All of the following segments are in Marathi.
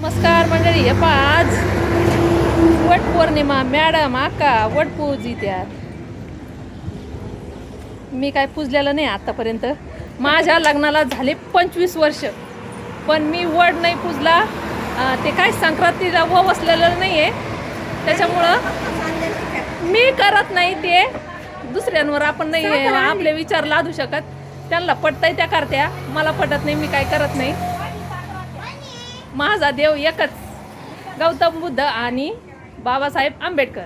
नमस्कार मंडळी. हे पहा, आज वट पौर्णिमा. मॅडम आका वट पूजी त्यात. मी काय पूजलेलं नाही आतापर्यंत. माझ्या लग्नाला झाले 25 वर्ष, पण मी वड नाही पूजला. ते काय संक्रांतीला वसलेलं नाही आहे, त्याच्यामुळं मी करत नाही. ते दुसऱ्यांवर आपण नाही आपले विचार लादू शकत. त्यांना पटतंय त्या करत्या, मला पटत नाही, मी काय करत नाही. माझा देव एकच, गौतम बुद्ध आणि बाबासाहेब आंबेडकर,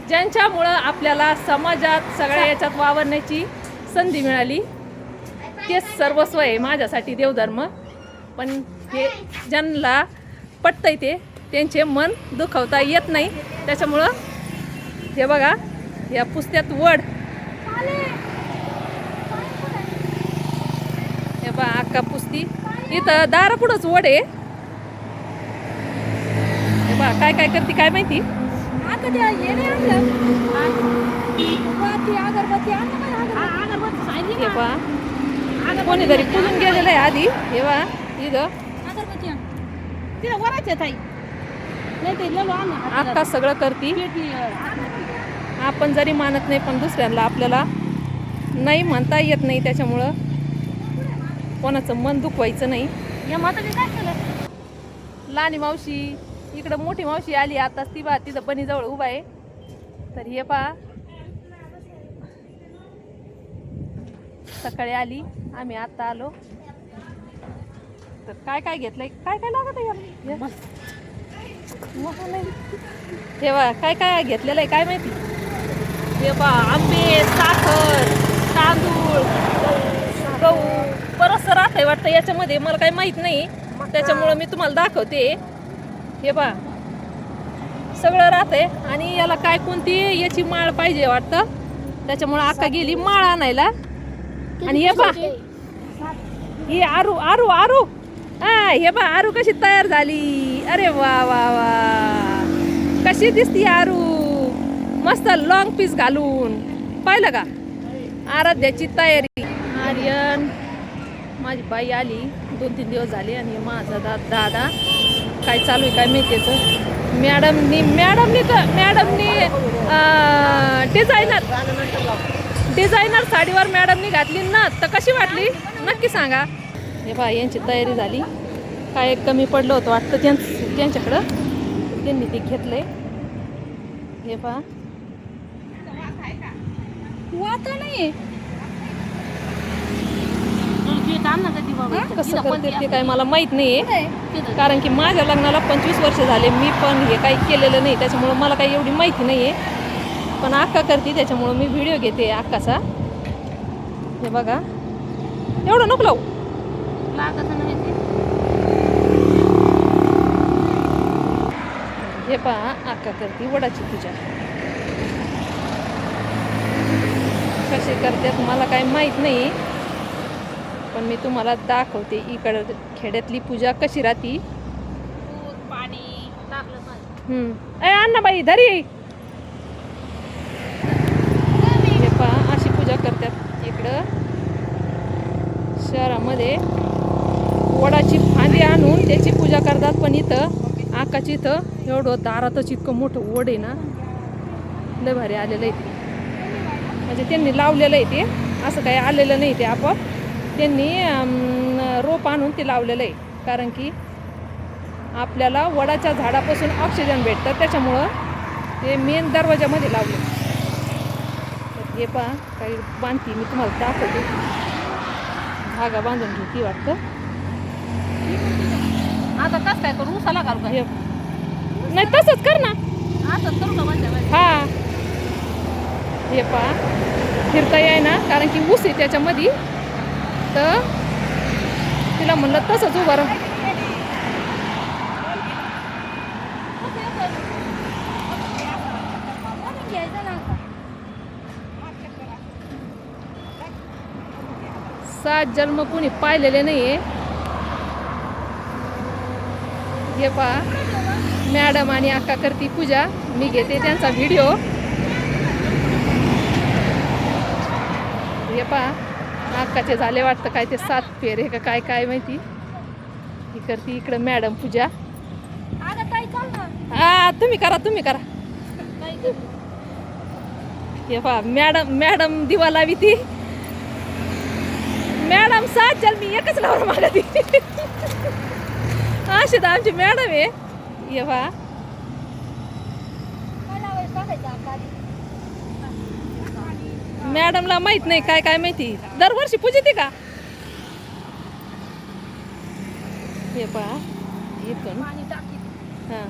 ज्यांच्यामुळं आपल्याला समाजात सगळ्या याच्यात वावरण्याची संधी मिळाली. तेच सर्वस्व आहे माझ्यासाठी देवधर्म. पण हे ज्यांना पटतंय ते त्यांचे मन दुखवता येत नाही. त्याच्यामुळं हे बघा, या पुस्त्यात वड. हे बघा अक्का पुस्ती. इथं दारापुढंच वड आहे. काय काय करते काय माहिती. कोणीतरी पुजून गेलेलं आहे आधी. हे बा इथं अक्का सगळं करते. आपण जरी मानत नाही, पण दुसऱ्यांना आपल्याला नाही म्हणता येत नाही. त्याच्यामुळं कोणाचं मन दुखवायचं नाही. या माताने काय केलं. लहानी मावशी इकडं, मोठी मावशी आली आता. ती बा तिथं बनीजवळ उभा आहे. तर हे पहा, सकाळी आली, आम्ही आत्ता आलो. तर काय काय घेतलंय, काय काय लागत आहे. हे बा काय काय घेतलेलं आहे काय माहिती. हे बा आंबे, साखर, तांदूळ, गहू, बरंचसं राहत आहे वाटतं याच्यामध्ये. मला काही माहीत नाही, त्याच्यामुळं मी तुम्हाला दाखवते. हे बा सगळं राहतंय. आणि याला काय कोणती याची माळ पाहिजे वाटतं, त्याच्यामुळं अक्का गेली माळ आणायला. आणि हे बा ही आरू आरू आरू हे बा आरू कशी तयार झाली. अरे वा वा वा, कशी दिसती आरू, मस्त लॉंग पीस घालून. पाहिलं का, आराध्याची तयारी. आर्यन माझी बाई आली, 2-3 दिवस झाले. आणि माझा दादा काय चालू आहे काय माहिती. मॅडमनी डिझायनर साडीवर मॅडमनी घातली ना, तर कशी वाटली नक्की सांगा. हे बा यांची तयारी झाली. काय कमी पडलं होतं वाटतं त्यांच्याकडं, त्यांनी ते घेतलंय. हे पहा वाता नाही कसं करते ते काय मला माहीत नाही आहे. कारण की माझ्या लग्नाला 25 वर्ष झाले, मी पण हे काही केलेलं नाही. त्याच्यामुळं मला काही एवढी माहिती नाही आहे. पण अक्का करते, त्याच्यामुळं मी व्हिडिओ घेते अक्काचा. हे बघा, एवढं नको लावू. हे पहा अक्का करते वडाची पूजा. कशी करतात मला काही माहीत नाही, पण मी तुम्हाला दाखवते. इकडं खेड्यातली पूजा कशी राहती. पाणी अण्णा बाई धरी. हे पहा अशी पूजा करतात इकडं शहरामध्ये. वडाची फांदी आणून त्याची पूजा करतात. पण इथं आकाची इथं एवढं दारातच इतकं मोठं वड आहे ना, लय भारी आलेलं आहे ते. म्हणजे त्यांनी लावलेलं आहे ते, असं काही आलेलं नाही ते आपोआप. त्यांनी रोप आणून ते लावलेलं आहे. कारण की आपल्याला वडाच्या झाडापासून ऑक्सिजन भेटतं, त्याच्यामुळं ते मेन दरवाजामध्ये लावले. हे पहा काही बांधती, मी तुम्हाला दाखवते. धागा बांधून घेते वाटतं. आता कसं काय करू, उसाला घालू का. नाही तसंच कर ना, असंच करू का. हा हे पहा फिरता येई ना, कारण की ऊस आहे त्याच्यामध्ये. तर तिला म्हणलं तसंच उभं राहा. सात जन्म कोणी पाहिलेले नाहीये. हे पहा मॅडम आणि अक्का करती पूजा. मी घेते त्यांचा व्हिडिओ. हे पहा अक्काचे झाले वाटतं काय ते 7 फेरे का काय काय माहिती. ही करते इकडं मॅडम पूजा. हा तुम्ही करा हे पहा मॅडम दिवा लावी ती मॅडम 7 जन्मी एकच लावून मागती अशी तर आमची मॅडम आहे हे पहा मॅडमला माहित नाही काय माहिती दरवर्षी पूजते का हे पहा इथून हा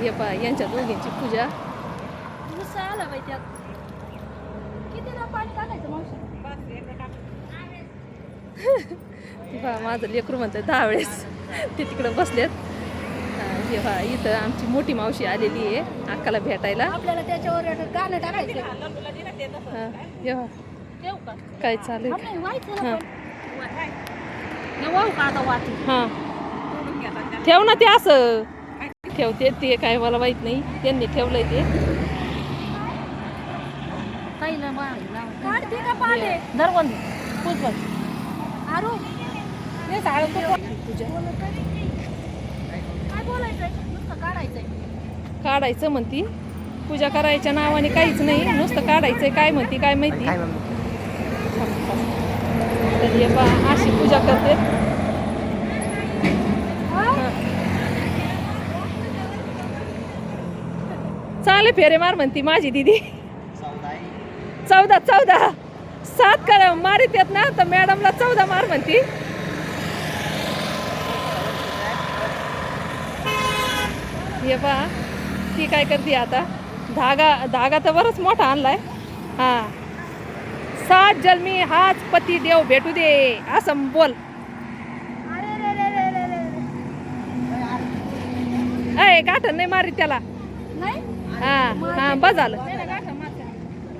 हे पहा यांच्या दोघींची पूजा माझं लेकरू म्हणतं 10 वेळेस ते तिकडे बसलेत हे पहा इथं आमची मोठी मावशी आलेली आहे अक्काला भेटायला आपल्याला त्याच्यावर गाणं टाकायचं काय चालू हा ठेव ना ते असं ठेवते ते काय मला माहित नाही त्यांनी ठेवलंय ते काढायचं म्हणती पूजा करायच्या नावाने काहीच नाही नुसतं काढायचंय काय म्हणती काय माहिती तर हे बा अशी पूजा करते चाले फेरे मार म्हणती माझी दीदी 14 7 करा मारित येत ना तर मॅडमला 14 मार म्हणती हे बा ती काय करते आता धागा तर बरंच मोठा आणलाय हा 7 जन्मी हाच पती देव भेटू दे असं बोल अय गाठण नाही मारी त्याला हा बस झालं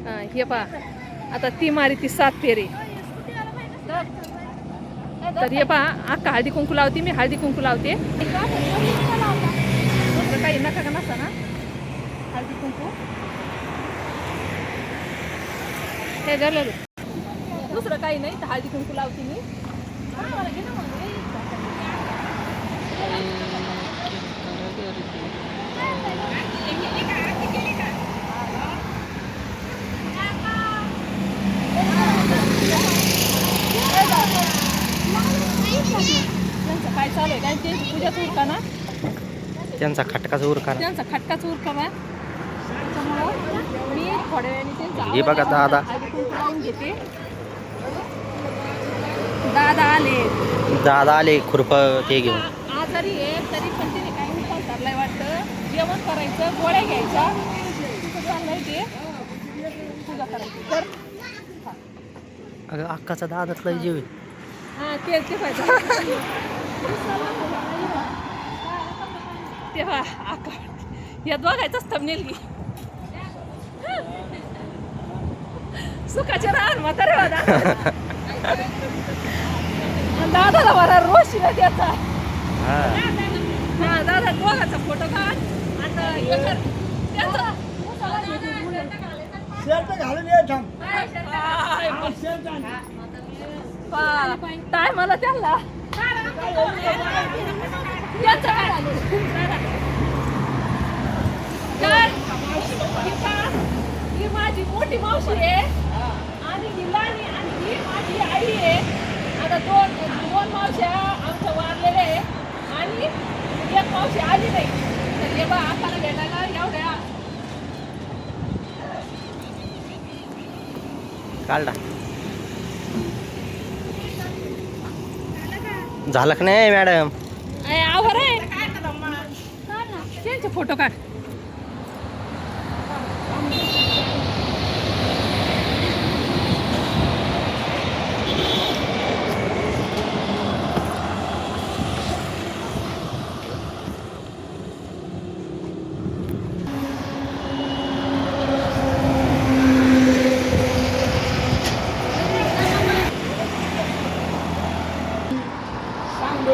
हा हे पा आता ती मारी ती 7 फेरे तर हे पा अक्का हळदी कुंकू लावते मी हळदी कुंकू लावते काही नका का नसा ना हळदी कुंकू हे झालं दुसरं काही नाही तर हळदी कुंकू लावते मी काय चालू आहे काय त्यांची पूजाच उरका ना त्यांचा खटकाचा उरका त्यांचा खटकाच उरका ना त्याच्यामुळं मी थोड्या वेळाने त्यांचा हे बघा दादा लावून घेते दादा आले खुरप ते घेऊन आजारी आहे तरी पण तिने काय उपाय धरलाय वाटतं जेवण करायचं गोळ्या घ्यायच्या चाललंय ते पूजा करायची तर अगं अक्काचा दादाच लय जीव हा ते पाहिजे तेव्हा आका या दोघायचाच थंबनेल घे सुखाचे राहण म्हातारे दादाला मला रोज शिवाय द्यायचा हा दादा दोघाचा फोटो काढ आता काय मला त्यांना ही माझी मोठी मावशी आहे आणि ही लहानी आणि ही माझी आई आहे आता दोन मावश्या आमच्या वारलेल्या आहे आणि एक मावशी आली नाही तर हे बा आपल्याला भेटायला एवढ्या काढला झालं का नाही मॅडम आवर आहे त्यांचे फोटो काढ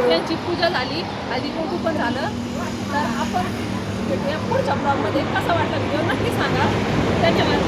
त्यांची पूजा झाली हळदी कुंकू पण झालं तर आपण भेटूया पुढच्या ब्लॉगमध्ये कसा वाटला व्हिडिओ नक्की सांगा धन्यवाद